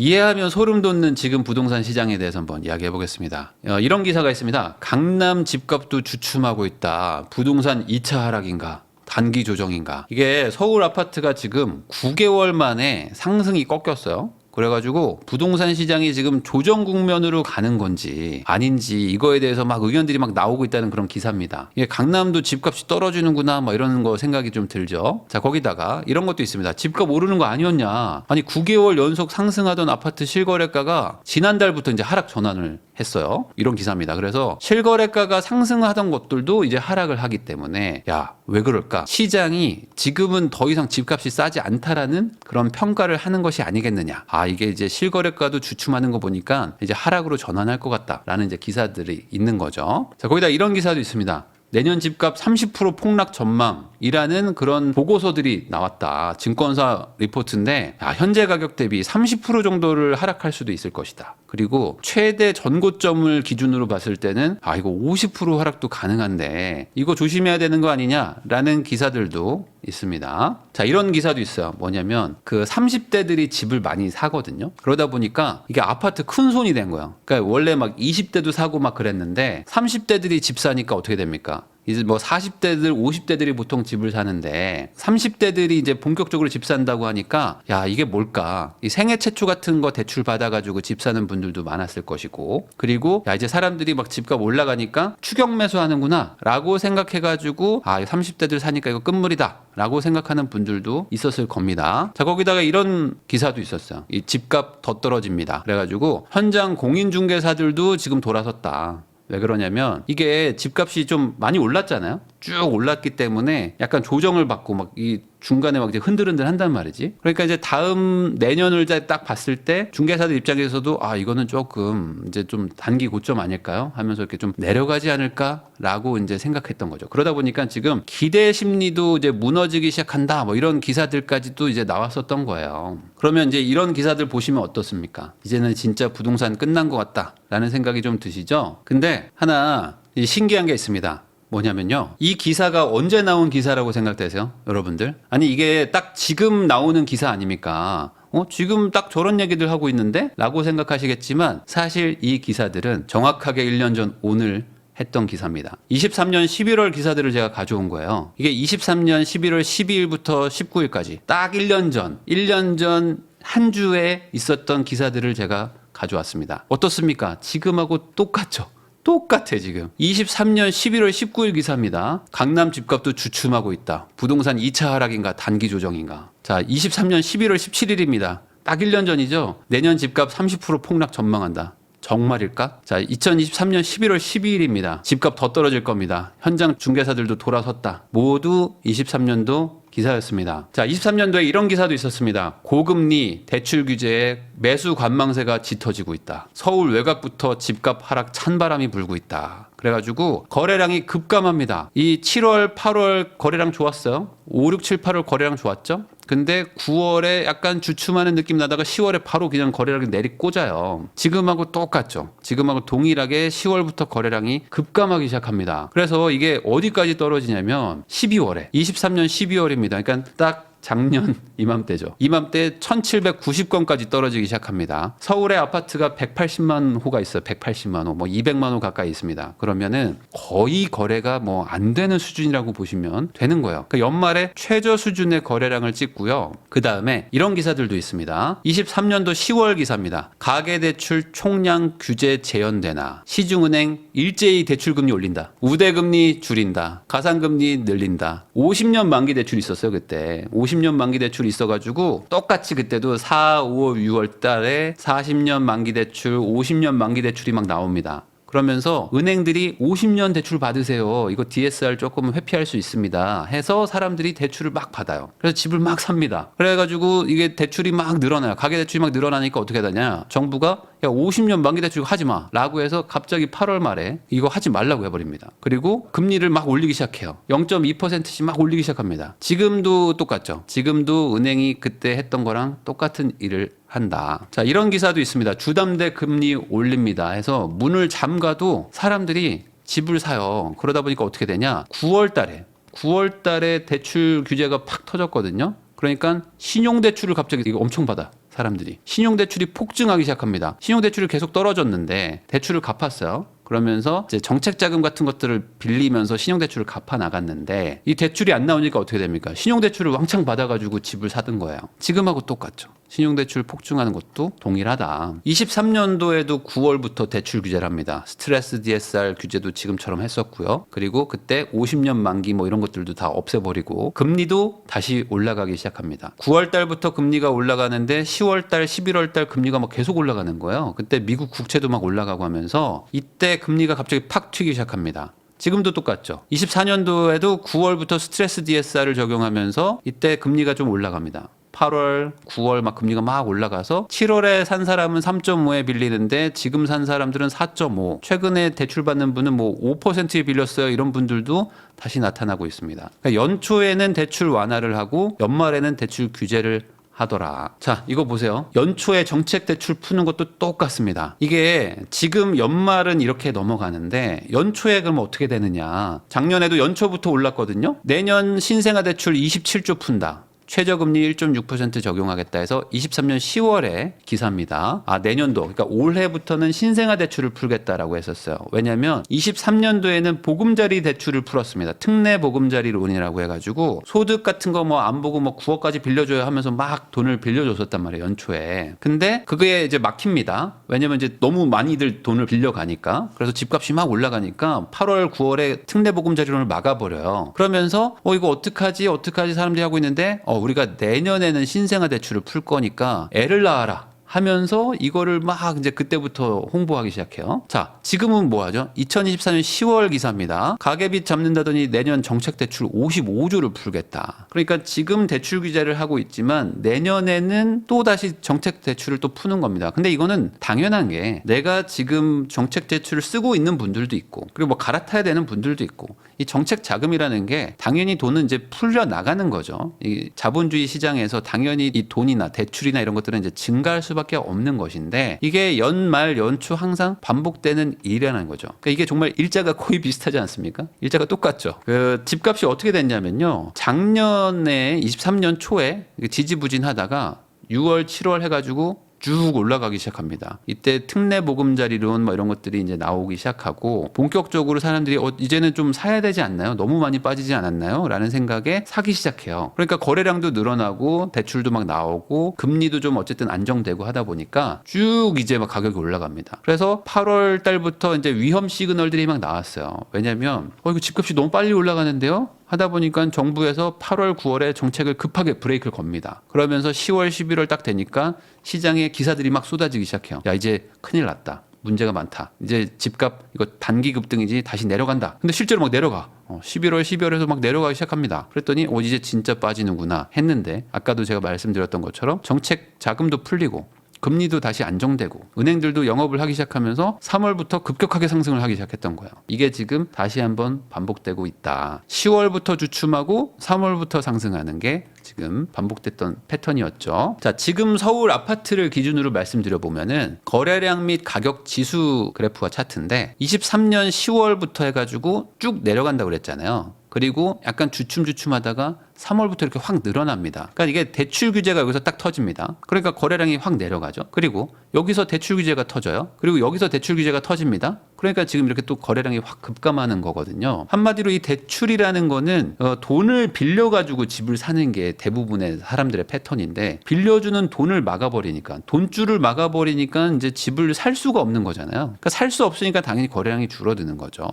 이해하면 소름 돋는 지금 부동산 시장에 대해서 한번 이야기해 보겠습니다. 이런 기사가 있습니다. 강남 집값도 주춤하고 있다. 부동산 2차 하락인가? 단기 조정인가? 이게 서울 아파트가 지금 9개월 만에 상승이 꺾였어요. 그래가지고 부동산 시장이 지금 조정 국면으로 가는 건지 아닌지 이거에 대해서 막 의견들이 막 나오고 있다는 그런 기사입니다. 이게 강남도 집값이 떨어지는구나 뭐 이런 거 생각이 좀 들죠. 자, 거기다가 이런 것도 있습니다. 집값 오르는 거 아니었냐? 아니 9개월 연속 상승하던 아파트 실거래가가 지난달부터 이제 하락 전환을 했어요. 이런 기사입니다. 그래서 실거래가가 상승하던 것들도 이제 하락을 하기 때문에 야, 왜 그럴까? 시장이 지금은 더 이상 집값이 싸지 않다라는 그런 평가를 하는 것이 아니겠느냐. 이게 이제 실거래가도 주춤하는 거 보니까 이제 하락으로 전환할 것 같다라는 이제 기사들이 있는 거죠. 자, 거기다 이런 기사도 있습니다. 내년 집값 30% 폭락 전망이라는 그런 보고서들이 나왔다. 증권사 리포트인데 현재 가격 대비 30% 정도를 하락할 수도 있을 것이다. 그리고 최대 전고점을 기준으로 봤을 때는 이거 50% 하락도 가능한데 이거 조심해야 되는 거 아니냐라는 기사들도 있습니다. 자, 이런 기사도 있어요. 뭐냐면 그 30대들이 집을 많이 사거든요. 그러다 보니까 이게 아파트 큰 손이 된 거예요. 그러니까 원래 막 20대도 사고 막 그랬는데 30대들이 집 사니까 어떻게 됩니까? 이제 뭐 40대들, 50대들이 보통 집을 사는데 30대들이 이제 본격적으로 집 산다고 하니까 야, 이게 뭘까? 이 생애 최초 같은 거 대출 받아가지고 집 사는 분들도 많았을 것이고 그리고 야, 이제 사람들이 막 집값 올라가니까 추격 매수하는구나 라고 생각해가지고 30대들 사니까 이거 끝물이다 라고 생각하는 분들도 있었을 겁니다. 자, 거기다가 이런 기사도 있었어요. 이 집값 더 떨어집니다. 그래가지고 현장 공인중개사들도 지금 돌아섰다. 왜 그러냐면 이게 집값이 좀 많이 올랐잖아요. 쭉 올랐기 때문에 약간 조정을 받고 막 이 중간에 막 이제 흔들흔들 한단 말이지. 그러니까 이제 다음 내년을 딱 봤을 때 중개사들 입장에서도 이거는 조금 이제 좀 단기 고점 아닐까요? 하면서 이렇게 좀 내려가지 않을까라고 이제 생각했던 거죠. 그러다 보니까 지금 기대 심리도 이제 무너지기 시작한다. 뭐 이런 기사들까지도 이제 나왔었던 거예요. 그러면 이제 이런 기사들 보시면 어떻습니까? 이제는 진짜 부동산 끝난 것 같다라는 생각이 좀 드시죠? 근데 하나 신기한 게 있습니다. 뭐냐면요. 이 기사가 언제 나온 기사라고 생각되세요? 여러분들? 아니 이게 딱 지금 나오는 기사 아닙니까? 지금 딱 저런 얘기들 하고 있는데? 라고 생각하시겠지만 사실 이 기사들은 정확하게 1년 전 오늘 했던 기사입니다. 23년 11월 기사들을 제가 가져온 거예요. 이게 23년 11월 12일부터 19일까지 딱 1년 전 한 주에 있었던 기사들을 제가 가져왔습니다. 어떻습니까? 지금하고 똑같죠? 똑같아 지금. 23년 11월 19일 기사입니다. 강남 집값도 주춤하고 있다. 부동산 2차 하락인가 단기 조정인가. 자, 23년 11월 17일입니다. 딱 1년 전이죠. 내년 집값 30% 폭락 전망한다. 정말일까? 자, 2023년 11월 12일입니다. 집값 더 떨어질 겁니다. 현장 중개사들도 돌아섰다. 모두 23년도 기사였습니다. 자, 23년도에 이런 기사도 있었습니다. 고금리, 대출 규제에 매수 관망세가 짙어지고 있다. 서울 외곽부터 집값 하락 찬바람이 불고 있다. 그래가지고 거래량이 급감합니다. 이 7월, 8월 거래량 좋았어요. 5, 6, 7, 8월 거래량 좋았죠. 근데 9월에 약간 주춤하는 느낌 나다가 10월에 바로 그냥 거래량이 내리꽂아요. 지금하고 똑같죠. 지금하고 동일하게 10월부터 거래량이 급감하기 시작합니다. 그래서 이게 어디까지 떨어지냐면 12월에 23년 12월입니다. 그러니까 딱 작년 이맘때죠. 이맘때 1790건까지 떨어지기 시작합니다. 서울의 아파트가 180만 호가 있어요. 180만 호, 뭐 200만 호 가까이 있습니다. 그러면은 거의 거래가 뭐 안 되는 수준이라고 보시면 되는 거예요. 그러니까 연말에 최저 수준의 거래량을 찍고요. 그 다음에 이런 기사들도 있습니다. 23년도 10월 기사입니다. 가계대출 총량 규제 재연되나 시중은행 일제히 대출금리 올린다. 우대금리 줄인다. 가상금리 늘린다. 50년 만기 대출이 있었어요. 그때 50년 만기 대출이 있어가지고 똑같이 그때도 4, 5, 6월 달에 40년 만기 대출, 50년 만기 대출이 막 나옵니다. 그러면서 은행들이 50년 대출 받으세요. 이거 DSR 조금 회피할 수 있습니다. 해서 사람들이 대출을 막 받아요. 그래서 집을 막 삽니다. 그래가지고 이게 대출이 막 늘어나요. 가계대출이 막 늘어나니까 어떻게 되냐. 정부가 야 50년 만기 대출 하지 마 라고 해서 갑자기 8월 말에 이거 하지 말라고 해버립니다. 그리고 금리를 막 올리기 시작해요. 0.2%씩 막 올리기 시작합니다. 지금도 똑같죠. 지금도 은행이 그때 했던 거랑 똑같은 일을 한다. 자, 이런 기사도 있습니다. 주담대 금리 올립니다 해서 문을 잠가도 사람들이 집을 사요. 그러다 보니까 어떻게 되냐. 9월 달에 대출 규제가 팍 터졌거든요. 그러니까 신용대출을 갑자기 이거 엄청 받아. 사람들이. 신용대출이 폭증하기 시작합니다. 신용대출이 계속 떨어졌는데 대출을 갚았어요. 그러면서 이제 정책자금 같은 것들을 빌리면서 신용대출을 갚아 나갔는데 이 대출이 안 나오니까 어떻게 됩니까? 신용대출을 왕창 받아가지고 집을 사든 거예요. 지금하고 똑같죠. 신용대출 폭증하는 것도 동일하다. 23년도에도 9월부터 대출 규제를 합니다. 스트레스 DSR 규제도 지금처럼 했었고요. 그리고 그때 50년 만기 뭐 이런 것들도 다 없애버리고 금리도 다시 올라가기 시작합니다. 9월 달부터 금리가 올라가는데 10월 달, 11월 달 금리가 막 계속 올라가는 거예요. 그때 미국 국채도 막 올라가고 하면서 이때 금리가 갑자기 팍 튀기 시작합니다. 지금도 똑같죠. 24년도에도 9월부터 스트레스 DSR을 적용하면서 이때 금리가 좀 올라갑니다. 8월, 9월 막 금리가 막 올라가서 7월에 산 사람은 3.5에 빌리는데 지금 산 사람들은 4.5. 최근에 대출 받는 분은 뭐 5%에 빌렸어요. 이런 분들도 다시 나타나고 있습니다. 그러니까 연초에는 대출 완화를 하고 연말에는 대출 규제를 하더라. 자, 이거 보세요. 연초에 정책 대출 푸는 것도 똑같습니다. 이게 지금 연말은 이렇게 넘어가는데 연초에 그럼 어떻게 되느냐. 작년에도 연초부터 올랐거든요. 내년 신생아 대출 27조 푼다. 최저금리 1.6% 적용하겠다 해서 23년 10월에 기사입니다. 내년도, 그러니까 올해부터는 신생아 대출을 풀겠다라고 했었어요. 왜냐하면 23년도에는 보금자리 대출을 풀었습니다. 특례 보금자리 론이라고 해가지고 소득 같은 거 뭐 안 보고 뭐 9억까지 빌려줘야 하면서 막 돈을 빌려줬었단 말이에요. 연초에. 근데 그게 이제 막힙니다. 왜냐면 이제 너무 많이들 돈을 빌려가니까. 그래서 집값이 막 올라가니까 8월, 9월에 특례 보금자리 론을 막아버려요. 그러면서 이거 어떡하지 사람들이 하고 있는데 우리가 내년에는 신생아 대출을 풀 거니까 애를 낳아라 하면서 이거를 막 이제 그때부터 홍보하기 시작해요. 자, 지금은 뭐 하죠? 2024년 10월 기사입니다. 가계빚 잡는다더니 내년 정책 대출 55조를 풀겠다. 그러니까 지금 대출 규제를 하고 있지만 내년에는 또 다시 정책 대출을 또 푸는 겁니다. 근데 이거는 당연한 게 내가 지금 정책 대출을 쓰고 있는 분들도 있고 그리고 뭐 갈아타야 되는 분들도 있고 이 정책 자금이라는 게 당연히 돈은 이제 풀려 나가는 거죠. 이 자본주의 시장에서 당연히 이 돈이나 대출이나 이런 것들은 이제 증가할 수밖에 없는 것인데 이게 연말 연초 항상 반복되는 일이라는 거죠. 그러니까 이게 정말 일자가 거의 비슷하지 않습니까? 일자가 똑같죠. 그 집값이 어떻게 됐냐면요. 작년에 23년 초에 지지부진하다가 6월, 7월 해가지고 쭉 올라가기 시작합니다. 이때 특례 보금자리론 뭐 이런 것들이 이제 나오기 시작하고 본격적으로 사람들이 이제는 좀 사야 되지 않나요? 너무 많이 빠지지 않았나요? 라는 생각에 사기 시작해요. 그러니까 거래량도 늘어나고 대출도 막 나오고 금리도 좀 어쨌든 안정되고 하다 보니까 쭉 이제 막 가격이 올라갑니다. 그래서 8월 달부터 이제 위험 시그널들이 막 나왔어요. 왜냐면 이거 집값이 너무 빨리 올라가는데요? 하다 보니까 정부에서 8월, 9월에 정책을 급하게 브레이크를 겁니다. 그러면서 10월, 11월 딱 되니까 시장에 기사들이 막 쏟아지기 시작해요. 야, 이제 큰일 났다. 문제가 많다. 이제 집값 이거 단기 급등이지 다시 내려간다. 근데 실제로 막 내려가. 11월, 12월에서 막 내려가기 시작합니다. 그랬더니 이제 진짜 빠지는구나 했는데 아까도 제가 말씀드렸던 것처럼 정책 자금도 풀리고 금리도 다시 안정되고 은행들도 영업을 하기 시작하면서 3월부터 급격하게 상승을 하기 시작했던 거예요. 이게 지금 다시 한번 반복되고 있다. 10월부터 주춤하고 3월부터 상승하는 게 지금 반복됐던 패턴이었죠. 자, 지금 서울 아파트를 기준으로 말씀드려 보면은 거래량 및 가격 지수 그래프가 차트인데 23년 10월부터 해가지고 쭉 내려간다고 그랬잖아요. 그리고 약간 주춤주춤하다가 3월부터 이렇게 확 늘어납니다. 그러니까 이게 대출 규제가 여기서 딱 터집니다. 그러니까 거래량이 확 내려가죠. 그리고 여기서 대출 규제가 터져요. 그리고 여기서 대출 규제가 터집니다. 그러니까 지금 이렇게 또 거래량이 확 급감하는 거거든요. 한마디로 이 대출이라는 거는 돈을 빌려가지고 집을 사는 게 대부분의 사람들의 패턴인데 빌려주는 돈을 막아버리니까 돈줄을 막아버리니까 이제 집을 살 수가 없는 거잖아요. 그러니까 살 수 없으니까 당연히 거래량이 줄어드는 거죠.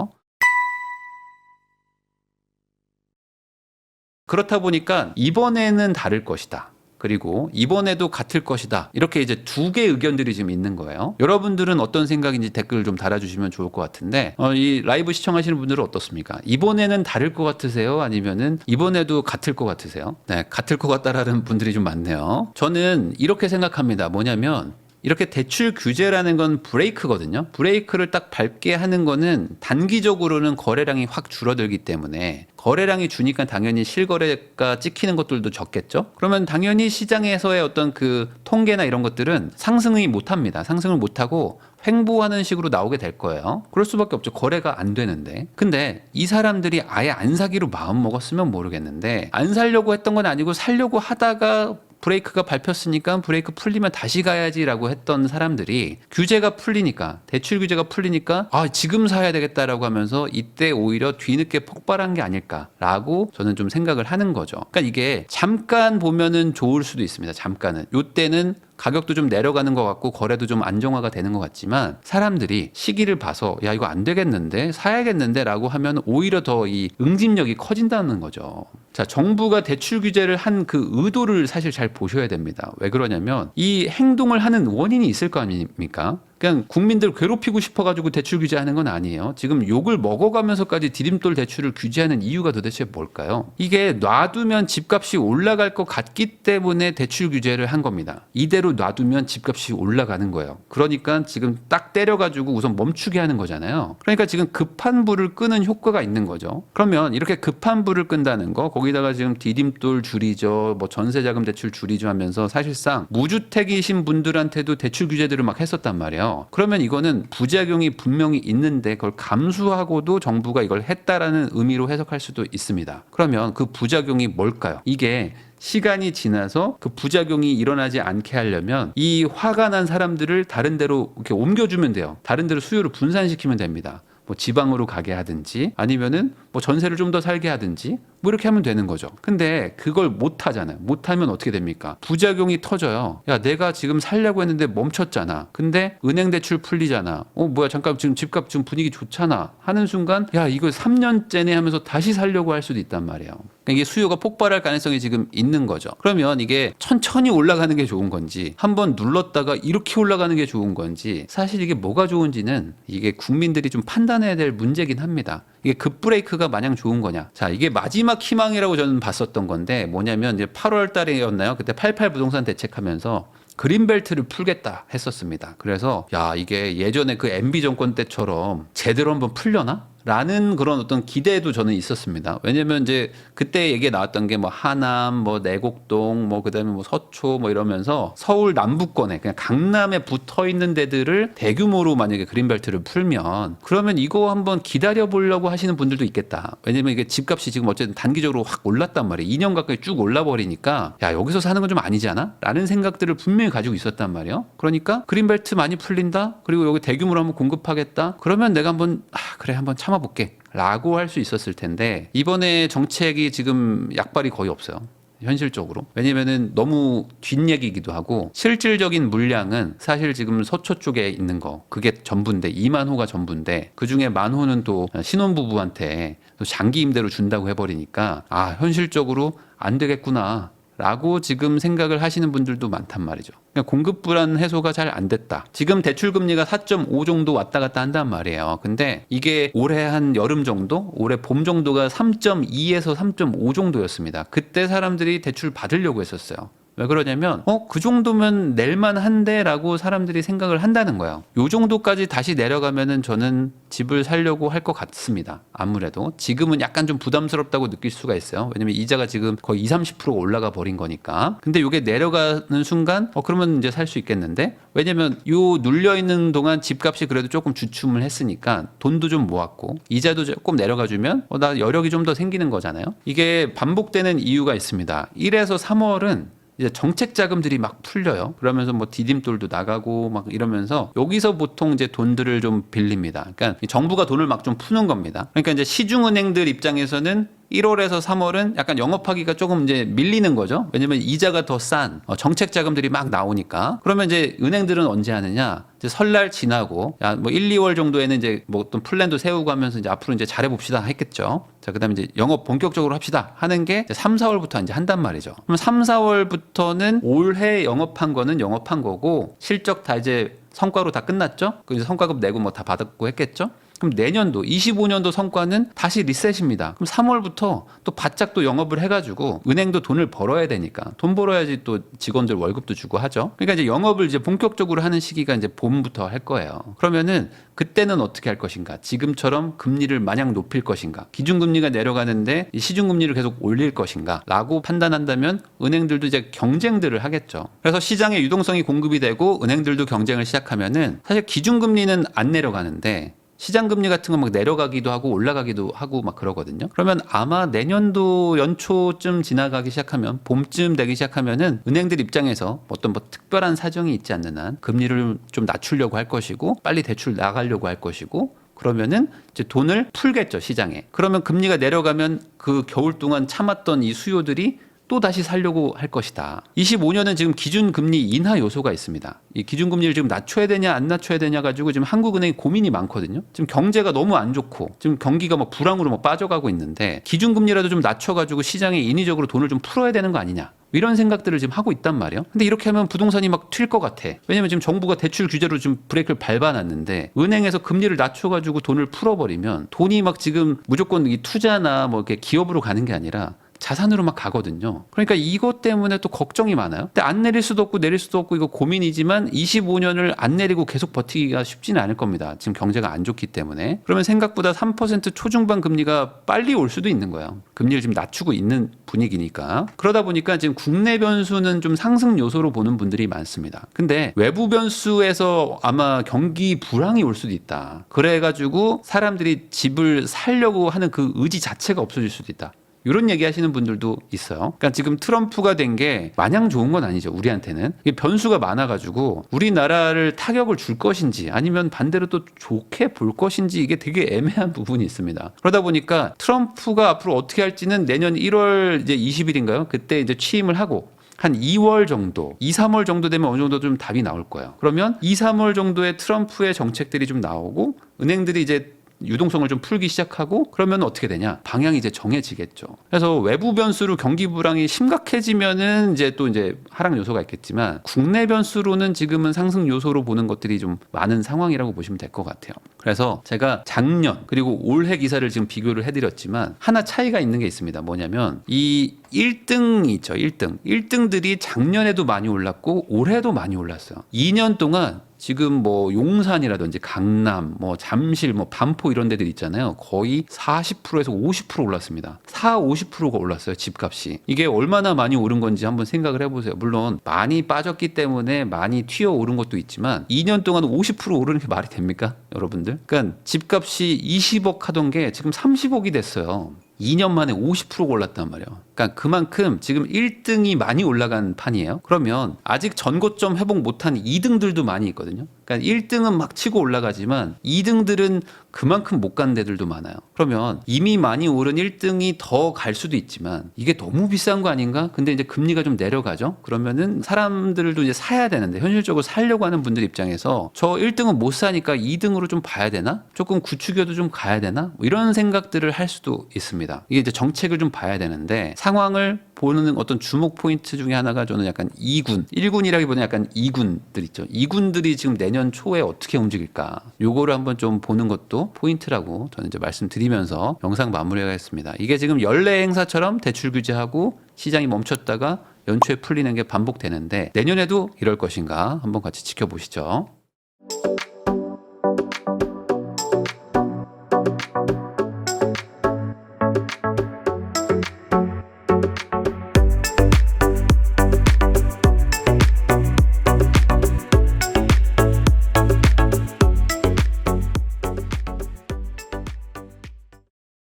그렇다 보니까 이번에는 다를 것이다. 그리고 이번에도 같을 것이다. 이렇게 이제 두 개의 의견들이 지금 있는 거예요. 여러분들은 어떤 생각인지 댓글을 좀 달아주시면 좋을 것 같은데 이 라이브 시청하시는 분들은 어떻습니까? 이번에는 다를 것 같으세요? 아니면은 이번에도 같을 것 같으세요? 네, 같을 것 같다라는 분들이 좀 많네요. 저는 이렇게 생각합니다. 뭐냐면 이렇게 대출 규제라는 건 브레이크거든요. 브레이크를 딱 밟게 하는 거는 단기적으로는 거래량이 확 줄어들기 때문에 거래량이 주니까 당연히 실거래가 찍히는 것들도 적겠죠. 그러면 당연히 시장에서의 어떤 그 통계나 이런 것들은 상승이 못합니다. 상승을 못하고 횡보하는 식으로 나오게 될 거예요. 그럴 수밖에 없죠. 거래가 안 되는데. 근데 이 사람들이 아예 안 사기로 마음 먹었으면 모르겠는데 안 살려고 했던 건 아니고 살려고 하다가 브레이크가 밟혔으니까 브레이크 풀리면 다시 가야지라고 했던 사람들이 규제가 풀리니까, 대출 규제가 풀리니까 지금 사야 되겠다라고 하면서 이때 오히려 뒤늦게 폭발한 게 아닐까라고 저는 좀 생각을 하는 거죠. 그러니까 이게 잠깐 보면은 좋을 수도 있습니다. 잠깐은. 요때는 가격도 좀 내려가는 것 같고 거래도 좀 안정화가 되는 것 같지만 사람들이 시기를 봐서 야 이거 안 되겠는데 사야겠는데 라고 하면 오히려 더 이 응집력이 커진다는 거죠. 자, 정부가 대출 규제를 한 그 의도를 사실 잘 보셔야 됩니다. 왜 그러냐면 이 행동을 하는 원인이 있을 거 아닙니까? 그냥 국민들 괴롭히고 싶어가지고 대출 규제하는 건 아니에요. 지금 욕을 먹어가면서까지 디딤돌 대출을 규제하는 이유가 도대체 뭘까요? 이게 놔두면 집값이 올라갈 것 같기 때문에 대출 규제를 한 겁니다. 이대로 놔두면 집값이 올라가는 거예요. 그러니까 지금 딱 때려가지고 우선 멈추게 하는 거잖아요. 그러니까 지금 급한 불을 끄는 효과가 있는 거죠. 그러면 이렇게 급한 불을 끈다는 거, 거기다가 지금 디딤돌 줄이죠, 뭐 전세자금 대출 줄이죠 하면서 사실상 무주택이신 분들한테도 대출 규제들을 막 했었단 말이에요. 그러면 이거는 부작용이 분명히 있는데 그걸 감수하고도 정부가 이걸 했다라는 의미로 해석할 수도 있습니다. 그러면 그 부작용이 뭘까요? 이게 시간이 지나서 그 부작용이 일어나지 않게 하려면 이 화가 난 사람들을 다른 데로 이렇게 옮겨주면 돼요. 다른 데로 수요를 분산시키면 됩니다. 뭐 지방으로 가게 하든지 아니면은 뭐 전세를 좀 더 살게 하든지 뭐 이렇게 하면 되는 거죠. 근데 그걸 못 하잖아요. 못 하면 어떻게 됩니까? 부작용이 터져요. 야, 내가 지금 살려고 했는데 멈췄잖아. 근데 은행 대출 풀리잖아. 뭐야, 잠깐 지금 집값 지금 분위기 좋잖아. 하는 순간 야, 이거 3년째네 하면서 다시 살려고 할 수도 있단 말이에요. 그러니까 이게 수요가 폭발할 가능성이 지금 있는 거죠. 그러면 이게 천천히 올라가는 게 좋은 건지 한번 눌렀다가 이렇게 올라가는 게 좋은 건지 사실 이게 뭐가 좋은지는 이게 국민들이 좀 판단해야 될 문제긴 합니다. 이게 급브레이크가 마냥 좋은 거냐. 자, 이게 마지막 희망이라고 저는 봤었던 건데 뭐냐면 이제 8월 달이었나요? 그때 88 부동산 대책하면서 그린벨트를 풀겠다 했었습니다. 그래서 야, 이게 예전에 그 MB 정권 때처럼 제대로 한번 풀려나? 라는 그런 어떤 기대도 저는 있었습니다. 왜냐면 이제 그때 얘기 나왔던 게 뭐 하남, 뭐 내곡동, 뭐 그다음에 뭐 서초 뭐 이러면서 서울 남부권에 그냥 강남에 붙어 있는 데들을 대규모로 만약에 그린벨트를 풀면 그러면 이거 한번 기다려 보려고 하시는 분들도 있겠다. 왜냐면 이게 집값이 지금 어쨌든 단기적으로 확 올랐단 말이에요. 2년 가까이 쭉 올라 버리니까 야, 여기서 사는 건 좀 아니지 않아? 라는 생각들을 분명히 가지고 있었단 말이에요. 그러니까 그린벨트 많이 풀린다. 그리고 여기 대규모로 한번 공급하겠다. 그러면 내가 한번 그래 한번 참아볼게 라고 할 수 있었을 텐데 이번에 정책이 지금 약발이 거의 없어요. 현실적으로. 왜냐면은 너무 뒷얘기이기도 하고 실질적인 물량은 사실 지금 서초 쪽에 있는 거 그게 전부인데 2만 호가 전부인데 그중에 1만 호는 또 신혼부부한테 또 장기 임대로 준다고 해버리니까 현실적으로 안 되겠구나 라고 지금 생각을 하시는 분들도 많단 말이죠. 그러니까 공급 불안 해소가 잘 안 됐다. 지금 대출 금리가 4.5 정도 왔다 갔다 한단 말이에요. 근데 이게 올해 한 여름 정도, 올해 봄 정도가 3.2에서 3.5 정도였습니다. 그때 사람들이 대출 받으려고 했었어요. 왜 그러냐면 그 정도면 낼만 한데라고 사람들이 생각을 한다는 거예요. 요 정도까지 다시 내려가면은 저는 집을 살려고 할 것 같습니다. 아무래도 지금은 약간 좀 부담스럽다고 느낄 수가 있어요. 왜냐면 이자가 지금 거의 20-30% 올라가 버린 거니까. 근데 요게 내려가는 순간 그러면 이제 살 수 있겠는데, 왜냐면 요 눌려 있는 동안 집값이 그래도 조금 주춤을 했으니까 돈도 좀 모았고 이자도 조금 내려가 주면 나 여력이 좀 더 생기는 거잖아요. 이게 반복되는 이유가 있습니다. 1에서 3월은 이제 정책 자금들이 막 풀려요. 그러면서 뭐 디딤돌도 나가고 막 이러면서 여기서 보통 이제 돈들을 좀 빌립니다. 그러니까 정부가 돈을 막 좀 푸는 겁니다. 그러니까 이제 시중은행들 입장에서는 1월에서 3월은 약간 영업하기가 조금 이제 밀리는 거죠. 왜냐면 이자가 더 싼 정책 자금들이 막 나오니까. 그러면 이제 은행들은 언제 하느냐? 이제 설날 지나고 뭐 1, 2월 정도에는 이제 뭐 어떤 플랜도 세우고 하면서 이제 앞으로 이제 잘해 봅시다 했겠죠. 자, 그다음에 이제 영업 본격적으로 합시다 하는 게 이제 3, 4월부터 이제 한단 말이죠. 그럼 3, 4월부터는 올해 영업한 거는 영업한 거고 실적 다 이제 성과로 다 끝났죠. 그 이제 성과급 내고 뭐 다 받았고 했겠죠. 그럼 내년도 25년도 성과는 다시 리셋입니다. 그럼 3월부터 또 바짝 또 영업을 해가지고 은행도 돈을 벌어야 되니까 돈 벌어야지 또 직원들 월급도 주고 하죠. 그러니까 이제 영업을 이제 본격적으로 하는 시기가 이제 봄부터 할 거예요. 그러면은 그때는 어떻게 할 것인가? 지금처럼 금리를 마냥 높일 것인가? 기준금리가 내려가는데 시중금리를 계속 올릴 것인가? 라고 판단한다면 은행들도 이제 경쟁들을 하겠죠. 그래서 시장에 유동성이 공급이 되고 은행들도 경쟁을 시작하면은 사실 기준금리는 안 내려가는데 시장 금리 같은 거 막 내려가기도 하고 올라가기도 하고 막 그러거든요. 그러면 아마 내년도 연초쯤 지나가기 시작하면 봄쯤 되기 시작하면은 은행들 입장에서 어떤 뭐 특별한 사정이 있지 않는 한 금리를 좀 낮추려고 할 것이고 빨리 대출 나가려고 할 것이고 그러면은 이제 돈을 풀겠죠, 시장에. 그러면 금리가 내려가면 그 겨울 동안 참았던 이 수요들이 또 다시 살려고 할 것이다. 25년은 지금 기준금리 인하 요소가 있습니다. 이 기준금리를 지금 낮춰야 되냐 안 낮춰야 되냐 가지고 지금 한국은행이 고민이 많거든요. 지금 경제가 너무 안 좋고 지금 경기가 막 불황으로 막 빠져가고 있는데 기준금리라도 좀 낮춰가지고 시장에 인위적으로 돈을 좀 풀어야 되는 거 아니냐. 이런 생각들을 지금 하고 있단 말이에요. 근데 이렇게 하면 부동산이 막 튈 것 같아. 왜냐면 지금 정부가 대출 규제로 지금 브레이크를 밟아놨는데 은행에서 금리를 낮춰가지고 돈을 풀어버리면 돈이 막 지금 무조건 이 투자나 뭐 이렇게 기업으로 가는 게 아니라 자산으로 막 가거든요. 그러니까 이것 때문에 또 걱정이 많아요. 근데 안 내릴 수도 없고 내릴 수도 없고 이거 고민이지만 25년을 안 내리고 계속 버티기가 쉽지는 않을 겁니다. 지금 경제가 안 좋기 때문에. 그러면 생각보다 3% 초중반 금리가 빨리 올 수도 있는 거예요. 금리를 지금 낮추고 있는 분위기니까. 그러다 보니까 지금 국내 변수는 좀 상승 요소로 보는 분들이 많습니다. 근데 외부 변수에서 아마 경기 불황이 올 수도 있다. 그래가지고 사람들이 집을 살려고 하는 그 의지 자체가 없어질 수도 있다. 이런 얘기 하시는 분들도 있어요. 그러니까 지금 트럼프가 된 게 마냥 좋은 건 아니죠. 우리한테는. 이게 변수가 많아가지고 우리나라를 타격을 줄 것인지 아니면 반대로 또 좋게 볼 것인지 이게 되게 애매한 부분이 있습니다. 그러다 보니까 트럼프가 앞으로 어떻게 할지는 내년 1월 이제 20일인가요? 그때 이제 취임을 하고 한 2월 정도, 2, 3월 정도 되면 어느 정도 좀 답이 나올 거예요. 그러면 2, 3월 정도에 트럼프의 정책들이 좀 나오고 은행들이 이제 유동성을 좀 풀기 시작하고 그러면 어떻게 되냐? 방향이 이제 정해지겠죠. 그래서 외부 변수로 경기 불황이 심각해지면은 이제 또 이제 하락 요소가 있겠지만 국내 변수로는 지금은 상승 요소로 보는 것들이 좀 많은 상황이라고 보시면 될 것 같아요. 그래서 제가 작년 그리고 올해 기사를 지금 비교를 해드렸지만 하나 차이가 있는 게 있습니다. 뭐냐면 이 1등이 있죠. 1등. 1등들이 작년에도 많이 올랐고 올해도 많이 올랐어요. 2년 동안 지금 뭐 용산이라든지 강남, 뭐 잠실, 뭐 반포 이런 데들 있잖아요. 거의 40%에서 50% 올랐습니다. 4, 50%가 올랐어요. 집값이. 이게 얼마나 많이 오른 건지 한번 생각을 해보세요. 물론 많이 빠졌기 때문에 많이 튀어 오른 것도 있지만 2년 동안 50% 오르는 게 말이 됩니까? 여러분들? 그러니까 집값이 20억 하던 게 지금 30억이 됐어요. 2년 만에 50%가 올랐단 말이에요. 그러니까 그만큼 지금 1등이 많이 올라간 판이에요. 그러면 아직 전고점 회복 못한 2등들도 많이 있거든요. 그러니까 1등은 막 치고 올라가지만 2등들은 그만큼 못 간 데들도 많아요. 그러면 이미 많이 오른 1등이 더 갈 수도 있지만 이게 너무 비싼 거 아닌가? 근데 이제 금리가 좀 내려가죠. 그러면은 사람들도 이제 사야 되는데 현실적으로 살려고 하는 분들 입장에서 저 1등은 못 사니까 2등으로 좀 봐야 되나? 조금 구축여도 좀 가야 되나? 뭐 이런 생각들을 할 수도 있습니다. 이게 이제 정책을 좀 봐야 되는데 상황을 보는 어떤 주목 포인트 중에 하나가 저는 약간 2군, 1군이라기보다는 약간 2군들 있죠. 2군들이 지금 내년 초에 어떻게 움직일까? 요거를 한번 좀 보는 것도 포인트라고 저는 이제 말씀드리면서 영상 마무리하겠습니다. 이게 지금 연례 행사처럼 대출 규제하고 시장이 멈췄다가 연초에 풀리는 게 반복되는데 내년에도 이럴 것인가 한번 같이 지켜보시죠.